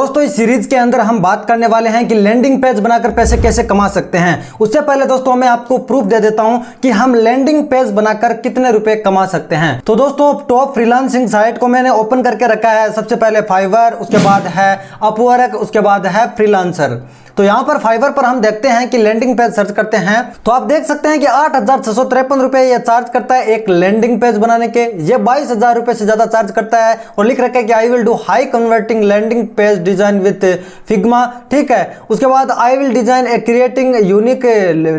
दोस्तों इस सीरीज के अंदर हम बात करने वाले हैं कि लैंडिंग पेज बनाकर पैसे कैसे कमा सकते हैं। उससे पहले दोस्तों मैं आपको प्रूफ दे देता हूं कि हम लैंडिंग पेज बनाकर कितने रुपए कमा सकते हैं। तो दोस्तों टॉप फ्रीलांसिंग साइट को मैंने ओपन करके रखा है। सबसे पहले फाइवर, उसके बाद है अपवर्क, उसके बाद है फ्रीलांसर। तो यहाँ पर फाइवर पर हम देखते हैं कि लैंडिंग पेज सर्च करते हैं तो आप देख सकते हैं कि 8,653 रुपए ये चार्ज करता है एक लैंडिंग पेज बनाने के। ये 22,000 रुपए से ज्यादा चार्ज करता है और लिख रखा है कि I will do high converting landing page design with Figma. ठीक है, उसके बाद I will design a creating unique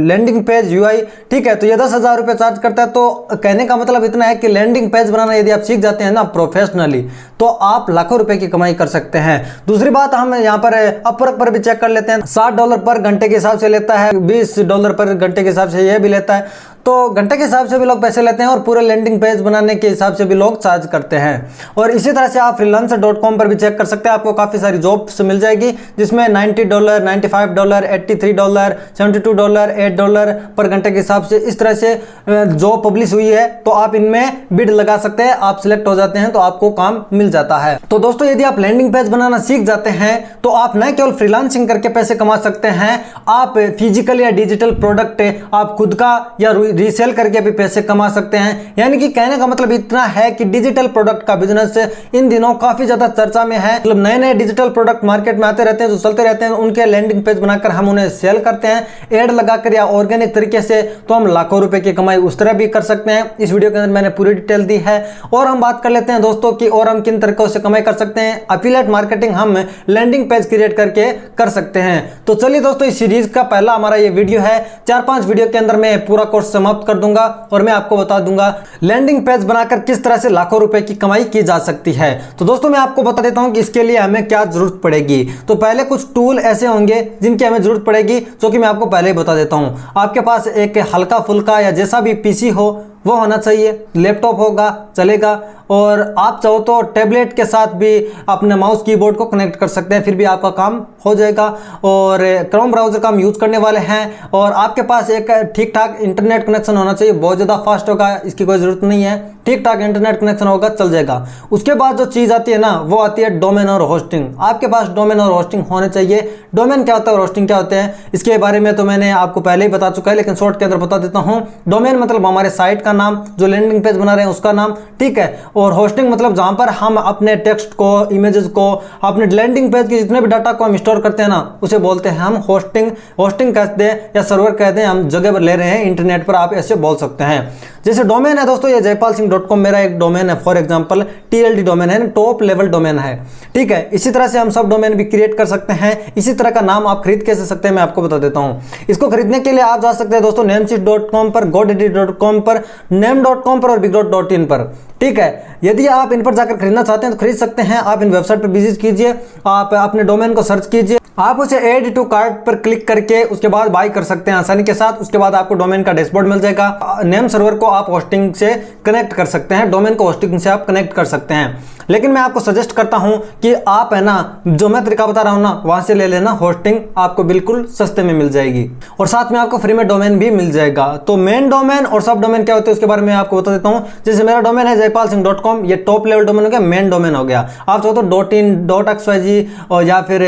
landing page UI. ठीक है, तो ये 10,000 रुपए चार्ज करता है। तो कहने का मतलब इतना है कि लैंडिंग पेज बनाना यदि आप सीख जाते हैं ना प्रोफेशनली तो आप लाखों रुपए की कमाई कर सकते हैं। दूसरी बात हम यहाँ पर अपवर्क पर भी चेक कर लेते हैं। $60 पर घंटे के हिसाब से लेता है, $20 पर घंटे के हिसाब से यह भी लेता है। तो घंटे के हिसाब से भी लोग पैसे लेते हैं और पूरे लैंडिंग पेज बनाने के हिसाब से भी लोग चार्ज करते हैं। और इसी तरह से आप freelancer.com पर भी चेक कर सकते हैं। आपको काफ़ी सारी जॉब्स मिल जाएगी जिसमें $90, $95, $83, $72, $8 पर घंटे के हिसाब से इस तरह से जॉब पब्लिश हुई है। तो आप इनमें बिड लगा सकते हैं, आप सिलेक्ट हो जाते हैं तो आपको काम मिल जाता है। तो दोस्तों यदि आप लैंडिंग पेज बनाना सीख जाते हैं तो आप न केवल फ्रीलांसिंग करके पैसे कमा सकते हैं, आप फिजिकल या डिजिटल प्रोडक्ट आप खुद का या रीसेल करके भी पैसे कमा सकते हैं। यानी कि कहने का मतलब इतना है कि डिजिटल प्रोडक्ट का बिजनेस इन दिनों काफी ज्यादा चर्चा में है। मतलब नए नए डिजिटल प्रोडक्ट मार्केट में आते रहते हैं, जो चलते रहते हैं, उनके लैंडिंग पेज बनाकर हम उन्हें सेल करते हैं एड लगाकर या ऑर्गेनिक तरीके से। तो हम लाखों रुपए की कमाई उस तरह भी कर सकते हैं। इस वीडियो के अंदर मैंने पूरी डिटेल दी है। और हम बात कर लेते हैं दोस्तों कि और हम किन तरीकों से कमाई कर सकते हैं। एफिलिएट मार्केटिंग हम लैंडिंग पेज क्रिएट करके कर सकते हैं। तो चलिए दोस्तों इस सीरीज का पहला हमारा ये वीडियो है। 4-5 वीडियो के अंदर मैं पूरा कोर्स समाप्त कर दूंगा और मैं आपको बता दूंगा लैंडिंग पेज बनाकर किस तरह से लाखों रुपए की कमाई की जा सकती है। तो दोस्तों मैं आपको बता देता हूं कि इसके लिए हमें क्या जरूरत पड़ेगी। तो पहले कुछ टूल ऐसे होंगे जिनकी हमें जरूरत पड़ेगी, जो कि मैं आपको पहले ही बता देता हूं। आपके पास एक हल्का फुल्का या जैसा भी पीसी हो वो होना चाहिए। लैपटॉप होगा चलेगा, और आप चाहो तो टैबलेट के साथ भी अपने माउस कीबोर्ड को कनेक्ट कर सकते हैं, फिर भी आपका काम हो जाएगा। और क्रोम ब्राउजर का हम यूज करने वाले हैं। और आपके पास एक ठीक ठाक इंटरनेट कनेक्शन होना चाहिए। बहुत ज़्यादा फास्ट होगा इसकी कोई ज़रूरत नहीं है, ठीक ठाक इंटरनेट कनेक्शन होगा चल जाएगा। उसके बाद जो चीज़ आती है ना वो आती है डोमेन और होस्टिंग। आपके पास डोमेन और होस्टिंग होने चाहिए। डोमेन क्या होता है और होस्टिंग क्या होते हैं इसके बारे में तो मैंने आपको पहले ही बता चुका है, लेकिन शॉर्ट के अंदर बता देता हूँ। डोमेन मतलब हमारे साइट का नाम, जो लैंडिंग पेज बना रहे हैं उसका नाम। ठीक है, और होस्टिंग मतलब जहां पर हम अपने टेक्स्ट को, इमेजेस को, अपने लैंडिंग पेज के जितने भी डाटा को हम स्टोर करते हैं ना उसे बोलते हैं हम होस्टिंग। होस्टिंग कहते हैं या सर्वर कहते हैं, हम जगह पर ले रहे हैं इंटरनेट पर, आप ऐसे बोल सकते हैं। जैसे डोमेन है दोस्तों, ये jaypalsingh.com मेरा एक डोमेन है, फॉर एग्जांपल TLD डोमेन है, टॉप लेवल डोमेन है। ठीक है, इसी तरह से हम सब डोमेन भी क्रिएट कर सकते हैं। इसी तरह का नाम आप खरीद कैसे सकते हैं मैं आपको बता देता हूं। इसको खरीदने के लिए आप जा सकते हैं दोस्तों namecheat.com पर, godaddy.com पर, name.com पर और bigrot.in पर। ठीक है, यदि आप इन पर जाकर खरीदना चाहते हैं तो खरीद सकते हैं। आप इन वेबसाइट पर विजिट कीजिए, आप अपने डोमेन को सर्च कीजिए, आप उसे ऐड टू कार्ट पर क्लिक करके उसके बाद बाय कर सकते हैं आसानी के साथ। उसके बाद आपको डोमेन का डैशबोर्ड मिल जाएगा। नेम सर्वर को आप होस्टिंग से कनेक्ट कर सकते हैं, डोमेन को होस्टिंग से आप कनेक्ट कर सकते हैं। लेकिन मैं आपको सजेस्ट करता हूं कि आप है ना जो मैं तरीका बता रहा हूं ना वहां से ले लेना। होस्टिंग आपको बिल्कुल सस्ते में मिल जाएगी और साथ में आपको फ्री में डोमेन भी मिल जाएगा। तो मेन डोमेन और सब डोमेन क्या होते हैं उसके बारे में आपको बता देता हूं। जैसे मेरा डोमेन है jaypalsingh.com, ये टॉप लेवल डोमेन हो गया, मेन डोमेन हो गया। आप चाहो तो .in, .xyz और या फिर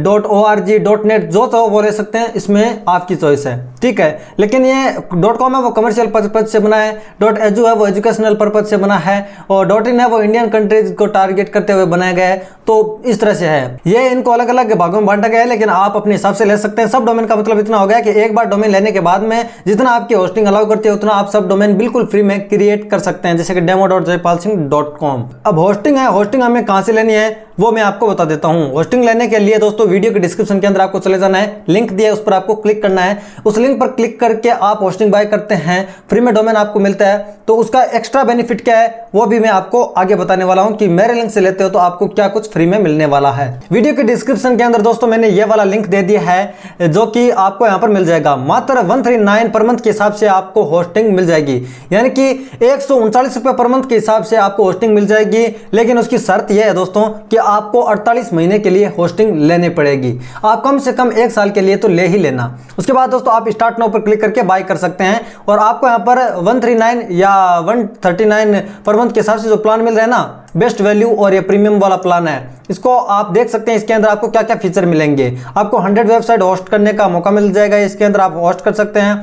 .org, .net जो चाहो वो ले सकते हैं, इसमें आपकी चॉइस है। ठीक है, लेकिन ये .com है वो कमर्शियल पर्पज से बना है, .edu है वो एजुकेशनल पर्पज से बना है और .in है वो इंडियन कंट्रीज को टारगेट करते हुए बनाया गया है। तो इस तरह से है, ये इनको अलग अलग भागों में बांटा गया है, लेकिन आप अपने हिसाब से ले सकते हैं। सब डोमेन का मतलब इतना हो गया कि एक बार डोमेन लेने के बाद में जितना आपकी होस्टिंग अलाउ करती है उतना आप सब डोमेन बिल्कुल फ्री में क्रिएट कर सकते हैं, जैसे कि demo.jaypalsingh.com। अब होस्टिंग है, होस्टिंग हमें कहां से लेनी है वो मैं आपको बता देता हूं। होस्टिंग लेने के लिए दोस्तों वीडियो के डिस्क्रिप्शन के अंदर आपको चले जाना है, लिंक दिया है उस पर आपको क्लिक करना है। उस लिंक पर क्लिक करके आप होस्टिंग बाय करते हैं, फ्री में डोमेन आपको मिलता है। तो उसका एक्स्ट्रा बेनिफिट क्या है वो भी मैं आपको आगे बताने वाला हूं कि मेरे लिंक से लेते हो तो आपको क्या कुछ फ्री में मिलने वाला है। वीडियो के डिस्क्रिप्शन के अंदर दोस्तों मैंने ये वाला लिंक दे दिया है जो कि आपको यहां पर मिल जाएगा। मात्र 139 पर मंथ के हिसाब से आपको होस्टिंग मिल जाएगी, यानी कि 139 रुपए पर मंथ के हिसाब से आपको होस्टिंग मिल जाएगी। लेकिन उसकी शर्त यह है दोस्तों कि आपको 48 महीने के लिए होस्टिंग लेनी पड़ेगी। आप कम से कम 1 साल के लिए तो ले ही लेना। उसके बाद दोस्तों आप स्टार्ट नाउ पर क्लिक करके बाय कर सकते हैं और आपको यहाँ पर 139 या 139 पर मंथ के हिसाब से जो प्लान मिल रहा है ना बेस्ट वैल्यू और ये प्रीमियम वाला प्लान है। इसको आप देख सकते हैं, इसके अंदर आपको क्या क्या फीचर मिलेंगे। आपको 100 वेबसाइट होस्ट करने का मौका मिल जाएगा, इसके अंदर आप होस्ट कर सकते हैं।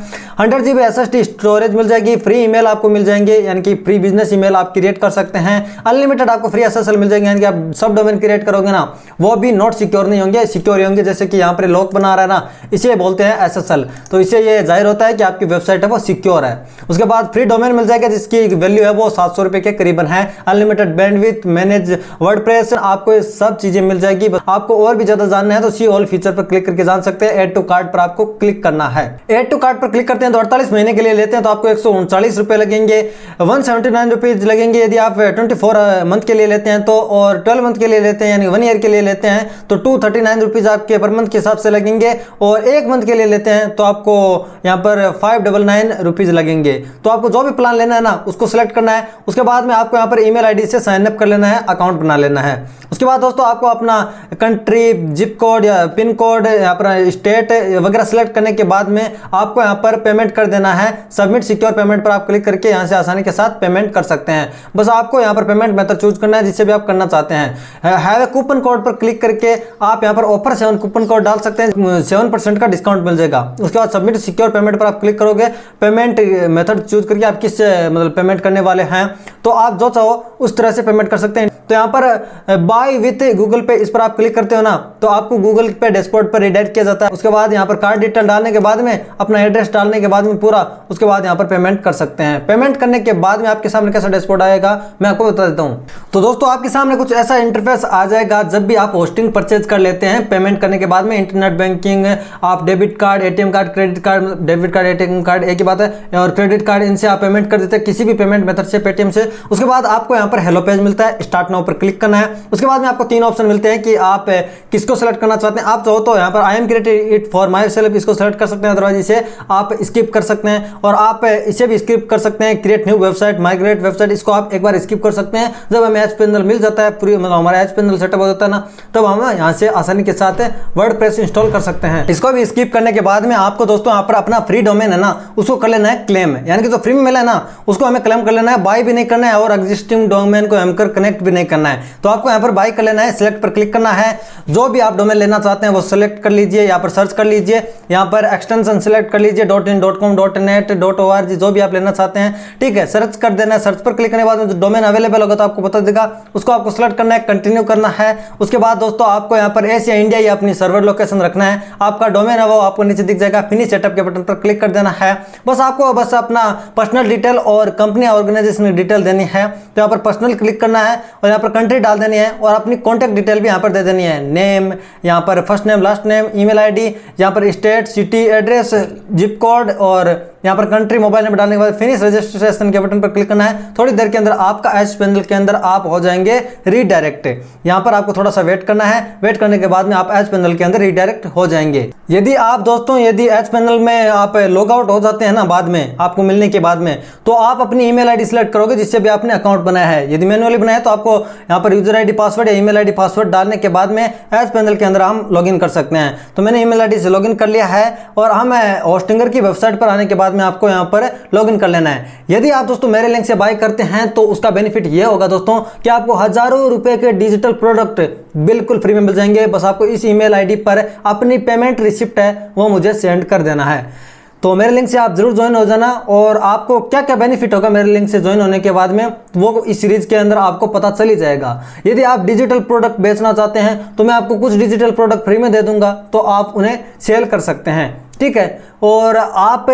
100 GB SSD स्टोरेज मिल जाएगी, फ्री ईमेल आपको मिल जाएंगे, यानी कि फ्री बिजनेस ईमेल आप क्रिएट कर सकते हैं। अनलिमिटेड आपको फ्री SSL मिल जाएंगे, यानी कि आप सब डोमेन क्रिएट करोगे ना, वो भी नॉट सिक्योर नहीं होंगे, सिक्योर होंगे। जैसे कि यहाँ पर लॉक बना रहा है ना, इसे बोलते हैं SSL, तो इससे ये जाहिर होता है कि आपकी वेबसाइट है वो सिक्योर है। उसके बाद फ्री डोमेन मिल जाएगा, जिसकी वैल्यू है वो 700 रुपए के करीबन है। अनलिमिटेड बैंडविड्थ, मैनेज वर्डप्रेस, आपको ये सब चीजें मिल जाएगी। आपको और भी ज्यादा जानना है तो सी ऑल फीचर पर क्लिक करके जान सकते हैं। ऐड टू कार्ट पर आपको क्लिक करना है। ऐड टू कार्ट पर क्लिक करते हैं तो 48 महीने के लिए लेते हैं तो आपको 139 रुपए लगेंगे, 179 रुपीज लगेंगे। यदि आप 24 मंथ के लिए लेते हैं तो, और 12 मंथ के लिए लेते हैं यानी 1 ईयर के लिए लेते हैं तो 239 रुपीज आपके पर मंथ के हिसाब से लगेंगे। और 1 मंथ के लिए लेते हैं तो आपको यहाँ पर 599 रुपीज लगेंगे। तो आपको जो भी प्लान लेना है ना, उसको सिलेक्ट करना है। उसके बाद में आपको यहाँ पर ईमेल आईडी से साइन अप कर लेना है, अकाउंट बना लेना है। उसके बाद दोस्तों आपको अपना कंट्री, जिप कोड या पिन कोड, यहाँ पर स्टेट वगैरह सिलेक्ट करने के बाद में आपको यहाँ पर पेमेंट कर देना है। सबमिट सिक्योर पेमेंट पर आप क्लिक करके यहाँ से आसानी के साथ पेमेंट कर सकते हैं। बस आपको यहाँ पर पेमेंट मेथड चूज करना है जिससे भी आप करना चाहते हैं। हैव ए कूपन कोड पर क्लिक करके आप यहाँ पर ऑफर 7 कूपन कोड डाल सकते हैं, 7% का डिस्काउंट मिल जाएगा। उसके बाद सबमिट सिक्योर पेमेंट पर आप क्लिक करोगे। पेमेंट मेथड चूज करके आप किस मतलब पेमेंट करने वाले हैं तो आप जो चाहो उस तरह से पेमेंट कर सकते हैं। तो यहाँ पर बाय विथ गूगल पे, इस पर आप क्लिक करते हो ना तो आपको गूगल पे डैशबोर्ड पर रिडायरेक्ट किया जाता है। उसके बाद यहाँ पर कार्ड डिटेल डालने के बाद में, अपना एड्रेस डालने के बाद में पूरा, उसके बाद यहाँ पर पेमेंट कर सकते हैं। पेमेंट करने के बाद में आपके सामने कैसा डैशबोर्ड आएगा मैं आपको बता देता हूँ। तो दोस्तों आपके सामने कुछ ऐसा इंटरफेस आ जाएगा जब भी आप होस्टिंग परचेज कर लेते हैं। पेमेंट करने के बाद में इंटरनेट बैंकिंग, आप debit card, ATM card, credit card, debit card, ATM card एक ही बात है, और क्रेडिट कार्ड, इनसे आप पेमेंट कर देते हैं किसी भी पेमेंट मेथड से, पेटीएम से। उसके बाद आपको यहाँ पर हेलो पेज मिलता है, स्टार्ट नाउ पर क्लिक करना है। उसके बाद में आपको 3 ऑप्शन मिलते हैं कि आप किसको सेलेक्ट करना चाहते हैं। आप चाहो तो यहाँ पर I am created it for my self, इसको सेलेक्ट कर सकते हैं, अदरवाइज इसे आप स्किप कर सकते हैं। और आप इसे भी स्किप कर सकते हैं, create new website, migrate website, इसको आप एक बार स्किप कर सकते हैं। जब हमें एच पैनल मिल जाता है, पूरी मतलब हमारा एच पैनल सेटअप हो जाता है ना, तब हम यहाँ से आसानी के साथ वर्डप्रेस इंस्टॉल कर सकते हैं। इसको भी स्किप करने के बाद में आपको दोस्तों यहाँ पर अपना फ्री डोमेन है ना, उसको कर लेना है क्लेम, यानी कि जो फ्री में मिला है ना उसको हमें क्लेम कर लेना है। बाय भी नहीं करना है और एग्जिस्टिंग डोमेन को हमकर कनेक्ट भी नहीं करना है। तो आपको यहाँ पर बाय कर लेना है, सिलेक्ट पर क्लिक करना है। जो भी आप डोमेन लेना चाहते हैं वो सिलेक्ट कर लीजिए, यहाँ पर सर्च कर लीजिए, यहाँ पर एक्सटेंशन सिलेक्ट कर लीजिए, .in, .com, .net, .org, जो भी आप लेना चाहते हैं, ठीक है, सर्च कर देना है। सर्च पर क्लिक करने के बाद डोमेन अवेलेबल होगा तो आपको बता देगा, उसको आपको सिलेक्ट करना है, कंटिन्यू करना है। उसके बाद दोस्तों आपको यहाँ पर एस या इंडिया या अपनी सर्वर लोकेशन रखना है। आपका डोमेन है वो आपको नीचे दिख जाएगा, फिनिश सेटअप के बटन पर क्लिक कर देना है। बस आपको बस अपना पर्सनल डिटेल और कंपनी ऑर्गेनाइजेशन डिटेल देनी है। तो यहाँ पर पर्सनल क्लिक करना है और यहाँ पर कंट्री डाल देनी है और अपनी कॉन्टैक्ट डिटेल भी यहाँ पर दे देनी है, नेम, यहाँ पर first name, last name, email ID, यहाँ पर state, city, address, zip code और यहाँ पर कंट्री, मोबाइल नंबर डालने के बाद फिनिश रजिस्ट्रेशन के बटन पर क्लिक करना है। थोड़ी देर के अंदर आपका एच पैनल के अंदर आप हो जाएंगे रीडायरेक्ट। यहाँ पर आपको थोड़ा सा वेट करना है, वेट करने के बाद में आप एच पैनल के अंदर रीडायरेक्ट हो जाएंगे। यदि आप दोस्तों यदि एच पैनल में आप लॉग आउट हो जाते हैं ना बाद में, आपको मिलने के बाद में, तो आप अपनी ईमेल आईडी सिलेक्ट करोगे जिससे भी आपने अकाउंट बनाया है। यदि मैन्युअली बनाया तो आपको यहाँ पर यूजर आईडी पासवर्ड या ईमेल आईडी पासवर्ड डालने के बाद में एच पैनल के अंदर हम लॉगिन कर सकते हैं। तो मैंने ईमेल आईडी से लॉगिन कर लिया है और हम होस्टिंगर की वेबसाइट पर आने के बाद में आपको यहाँ पर लॉगिन कर लेना है। यदि आप दोस्तों मेरे लिंक से बाय करते हैं तो उसका बेनिफिट ये होगा दोस्तों कि आपको हजारों रुपए के डिजिटल प्रोडक्ट बिल्कुल फ्री में मिल जाएंगे। बस आपको इस ईमेल आईडी पर अपनी पेमेंट रिसिप्ट है वो मुझे सेंड कर देना है। तो मेरे लिंक से आप जरूर ज्वाइन हो जाना। और आपको क्या क्या बेनिफिट होगा मेरे लिंक से ज्वाइन होने के बाद में वो इस सीरीज के अंदर आपको पता चल ही जाएगा। यदि आप डिजिटल प्रोडक्ट बेचना चाहते हैं तो मैं आपको कुछ डिजिटल प्रोडक्ट फ्री में दे दूंगा, तो आप उन्हें सेल कर सकते हैं, ठीक है। और आप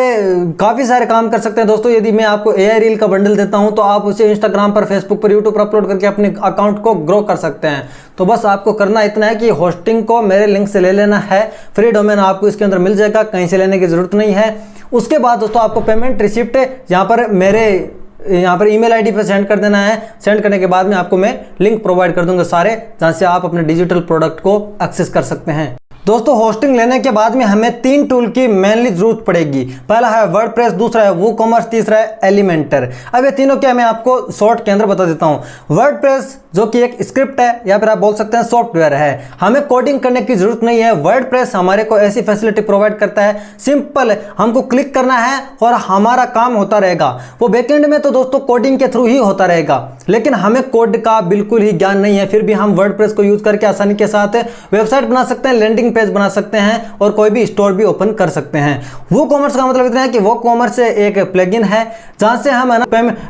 काफ़ी सारे काम कर सकते हैं दोस्तों। यदि मैं आपको AI रील का बंडल देता हूं तो आप उसे इंस्टाग्राम पर, फेसबुक पर, यूट्यूब पर अपलोड करके अपने अकाउंट को ग्रो कर सकते हैं। तो बस आपको करना इतना है कि होस्टिंग को मेरे लिंक से ले लेना है। फ्री डोमेन आपको इसके अंदर मिल जाएगा, कहीं से लेने की जरूरत नहीं है। उसके बाद दोस्तों आपको पेमेंट रिसिप्ट यहाँ पर मेरे यहाँ पर ईमेल आईडी पर सेंड कर देना है। सेंड करने के बाद में आपको मैं लिंक प्रोवाइड कर दूंगा सारे, जहाँ से आप अपने डिजिटल प्रोडक्ट को एक्सेस कर सकते हैं। दोस्तों होस्टिंग लेने के बाद में हमें 3 टूल की मेनली जरूरत पड़ेगी। पहला है वर्डप्रेस, दूसरा है वूकॉमर्स, तीसरा है एलिमेंटर। अब ये तीनों क्या मैं आपको शॉर्ट के अंदर बता देता हूँ। वर्डप्रेस जो कि एक स्क्रिप्ट है या फिर आप बोल सकते हैं सॉफ्टवेयर है, हमें कोडिंग करने की जरूरत नहीं है। वर्डप्रेस हमारे को ऐसी फैसिलिटी प्रोवाइड करता है, सिंपल हमको क्लिक करना है और हमारा काम होता रहेगा। वो बैकएंड में तो दोस्तों कोडिंग के थ्रू ही होता रहेगा, लेकिन हमें कोड का बिल्कुल ही ज्ञान नहीं है, फिर भी हम वर्डप्रेस को यूज करके आसानी के साथ वेबसाइट बना सकते हैं, लैंडिंग पेज बना सकते हैं और कोई भी स्टोर भी ओपन कर सकते हैं। वूकॉमर्स का मतलब इतना है कि वूकॉमर्स एक प्लगइन है जहां से हम है ना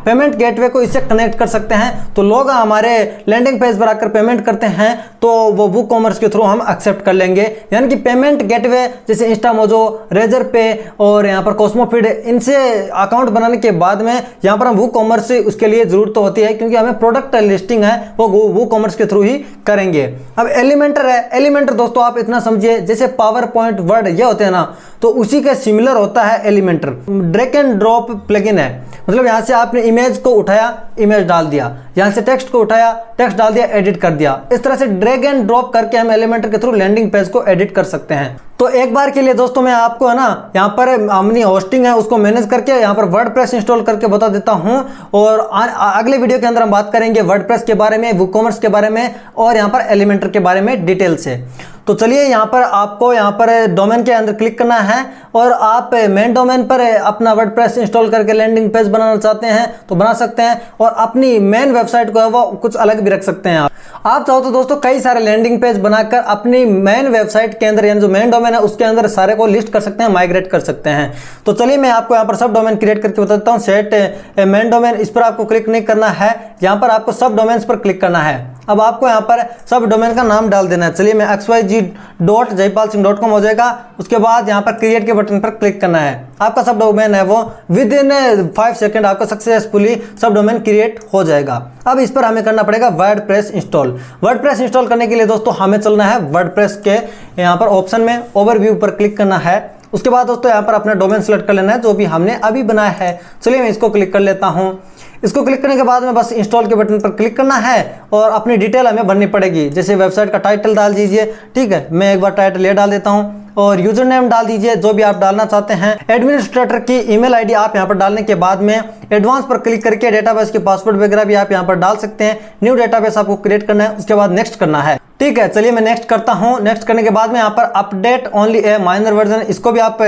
पेमेंट गेटवे को इससे कनेक्ट कर सकते हैं। तो लोग हमारे लैंडिंग पेज पर आकर पेमेंट करते हैं तो वो वूकॉमर्स के थ्रू हम एक्सेप्ट कर लेंगे। यानी कि पेमेंट गेटवे जैसे इंस्टामोजो, रेजर पे और यहाँ पर कॉस्मोफीड, इनसे अकाउंट बनाने के बाद में यहाँ पर हम वूकॉमर्स से उसके लिए जरूरत तो होती है, क्योंकि हमें प्रोडक्ट लिस्टिंग है वो वूकॉमर्स के थ्रू ही करेंगे। अब एलिमेंटर है, एलिमेंटर दोस्तों आप इतना समझिए जैसे पावर पॉइंट, वर्ड ये होते हैं ना, तो उसी के सिमिलर होता है Elementor. Drag and drop plugin है, मतलब यहां से आपने इमेज को उठाया, इमेज डाल दिया, यहां से टेक्स्ट को उठाया, टेक्स्ट डाल दिया, एडिट कर दिया। इस तरह से ड्रैग एंड ड्रॉप करके हम एलिमेंटर के थ्रू लैंडिंग पेज को एडिट कर सकते हैं। तो एक बार के लिए दोस्तों मैं आपको है ना यहाँ पर अपनी होस्टिंग है उसको मैनेज करके यहाँ पर वर्डप्रेस इंस्टॉल करके बता देता हूँ, और अगले वीडियो के अंदर हम बात करेंगे वर्डप्रेस के बारे में, वूकॉमर्स के बारे में और यहाँ पर एलिमेंटर के बारे में डिटेल से। तो चलिए यहाँ पर आपको यहाँ पर डोमेन के अंदर क्लिक करना है और आप मेन डोमेन पर अपना वर्डप्रेस इंस्टॉल करके लैंडिंग पेज बनाना चाहते हैं तो बना सकते हैं, और अपनी मेन वेबसाइट को है वो कुछ अलग भी रख सकते हैं। आप चाहो तो दोस्तों कई सारे लैंडिंग पेज बनाकर अपनी मेन वेबसाइट के अंदर यानी जो मेन डोमेन है उसके अंदर सारे को लिस्ट कर सकते हैं, माइग्रेट कर सकते हैं। तो चलिए मैं आपको यहाँ पर सब डोमेन क्रिएट करके बता देता हूँ। सेट मेन डोमेन, इस पर आपको क्लिक नहीं करना है, यहाँ पर आपको सब डोमेन्स पर क्लिक करना है। अब आपको यहाँ पर सब डोमेन का नाम डाल देना है। चलिए मैं xyz.jaipalsingh.com हो जाएगा। उसके बाद यहाँ पर क्रिएट के बटन पर क्लिक करना है। आपका सब डोमेन है वो विद इन 5 सेकंड आपका सक्सेसफुली सब डोमेन क्रिएट हो जाएगा। अब इस पर हमें करना पड़ेगा वर्डप्रेस इंस्टॉल। वर्डप्रेस इंस्टॉल करने के लिए दोस्तों हमें चलना है वर्डप्रेस के यहाँ पर ऑप्शन में ओवरव्यू पर क्लिक करना है। उसके बाद दोस्तों यहाँ पर अपना डोमेन सेलेक्ट कर लेना है जो भी हमने अभी बनाया है। चलिए मैं इसको क्लिक कर लेता हूँ। इसको क्लिक करने के बाद में बस इंस्टॉल के बटन पर क्लिक करना है और अपनी डिटेल हमें भरनी पड़ेगी। जैसे वेबसाइट का टाइटल डाल दीजिए, ठीक है, मैं एक बार टाइटल ये डाल देता हूँ, और यूजर नेम डाल दीजिए जो भी आप डालना चाहते हैं। एडमिनिस्ट्रेटर की ईमेल आईडी आप यहाँ पर डालने के बाद में एडवांस पर क्लिक करके डेटाबेस के पासवर्ड वगैरह भी आप यहाँ पर डाल सकते हैं। न्यू डेटाबेस आपको क्रिएट करना है, उसके बाद नेक्स्ट करना है। ठीक है, चलिए मैं नेक्स्ट करता हूँ। नेक्स्ट करने के बाद में यहाँ पर अपडेट ओनली ए माइनर वर्जन, इसको भी आप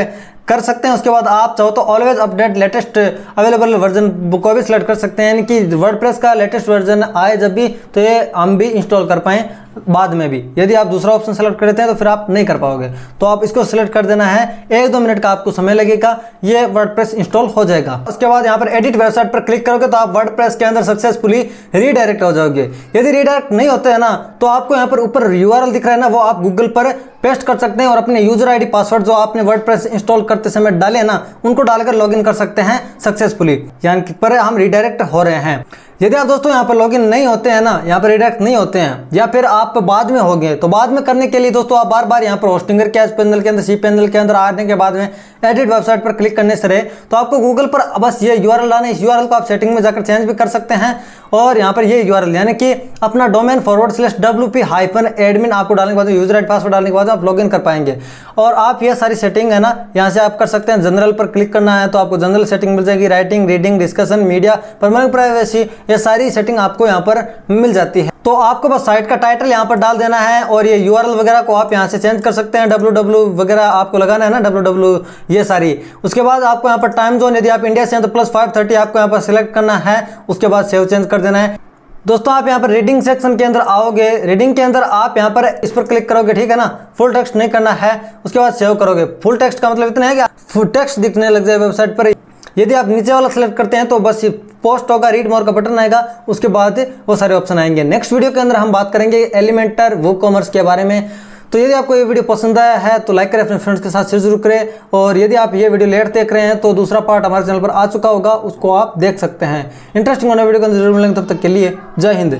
कर सकते हैं। उसके बाद आप चाहो तो always update latest available version को भी सिलेक्ट कर सकते हैं, यानी कि वर्डप्रेस का लेटेस्ट वर्जन आए जब भी तो ये हम भी इंस्टॉल कर पाएं बाद में भी। यदि आप दूसरा ऑप्शन सेलेक्ट करते हैं तो फिर आप नहीं कर पाओगे, तो आप इसको सिलेक्ट कर देना है। 1-2 मिनट का आपको समय लगेगा, ये वर्डप्रेस इंस्टॉल हो जाएगा। उसके बाद यहाँ पर एडिट वेबसाइट पर क्लिक करोगे तो आप वर्डप्रेस के अंदर सक्सेसफुली रीडायरेक्ट हो जाओगे। यदि रीडायरेक्ट नहीं होते हैं ना तो आपको यहाँ पर ऊपर URL दिख रहा है ना, वो आप गूगल पर पेस्ट कर सकते हैं और अपने यूजर आईडी पासवर्ड जो आपने वर्डप्रेस इंस्टॉल करते समय डाले ना उनको डालकर लॉगिन कर सकते हैं सक्सेसफुली, यानी कि पर हम रीडायरेक्ट हो रहे हैं। यदि आप दोस्तों यहाँ पर लॉगिन नहीं होते हैं ना, यहाँ पर रिडायरेक्ट नहीं होते हैं, या फिर आप बाद में हो गए, तो बाद में करने के लिए दोस्तों आप बार बार यहाँ पर होस्टिंगर के पैनल के अंदर सी पैनल के अंदर आने के बाद में एडिट वेबसाइट पर क्लिक करने से रहे तो आपको गूगल पर बस ये URL लाना है। इस URL को आप सेटिंग में जाकर चेंज भी कर सकते हैं, और यहाँ पर ये URL यानी कि अपना डोमेन /wp-admin आपको डालने के बाद यूजर आईडी पासवर्ड डालने के बाद आप लॉगिन कर पाएंगे। और आप ये सारी सेटिंग है ना यहाँ से आप कर सकते हैं। जनरल पर क्लिक करना है तो आपको जनरल सेटिंग मिल जाएगी, writing, reading, discussion, media, permanent privacy, ये सारी सेटिंग आपको यहाँ पर मिल जाती है। तो आपको बस साइट का टाइटल यहाँ पर डाल देना है और ये URL वगैरह को आप यहाँ से चेंज कर सकते हैं। www वगैरह आपको लगाना है ना, www ये सारी। उसके बाद आपको यहाँ पर टाइम जोन, यदि आप इंडिया से हैं तो +5:30 आपको यहाँ पर सिलेक्ट करना है। उसके बाद सेव चेंज कर देना है। दोस्तों आप यहाँ पर रीडिंग सेक्शन के अंदर आओगे, रीडिंग के अंदर आप यहाँ पर इस पर क्लिक करोगे, ठीक है ना, फुल टेक्स्ट नहीं करना है। उसके बाद सेव करोगे। फुल टेक्स्ट का मतलब इतना है कि फुल टेक्स्ट दिखने लग जाए वेबसाइट पर। यदि आप नीचे वाला सेलेक्ट करते हैं तो बस पोस्ट होगा, रीड मोर का बटन आएगा, उसके बाद वो सारे ऑप्शन आएंगे। नेक्स्ट वीडियो के अंदर हम बात करेंगे एलिमेंटर वूकॉमर्स के बारे में। तो यदि आपको ये वीडियो पसंद आया है तो लाइक करें, अपने फ्रेंड्स के साथ शेयर जरूर करें, और यदि आप ये वीडियो लेट देख रहे हैं तो दूसरा पार्ट हमारे चैनल पर आ चुका होगा, उसको आप देख सकते हैं। इंटरेस्टिंग होने वीडियो के अंदर जरूर मिलेंगे। तब तक के लिए जय हिंद।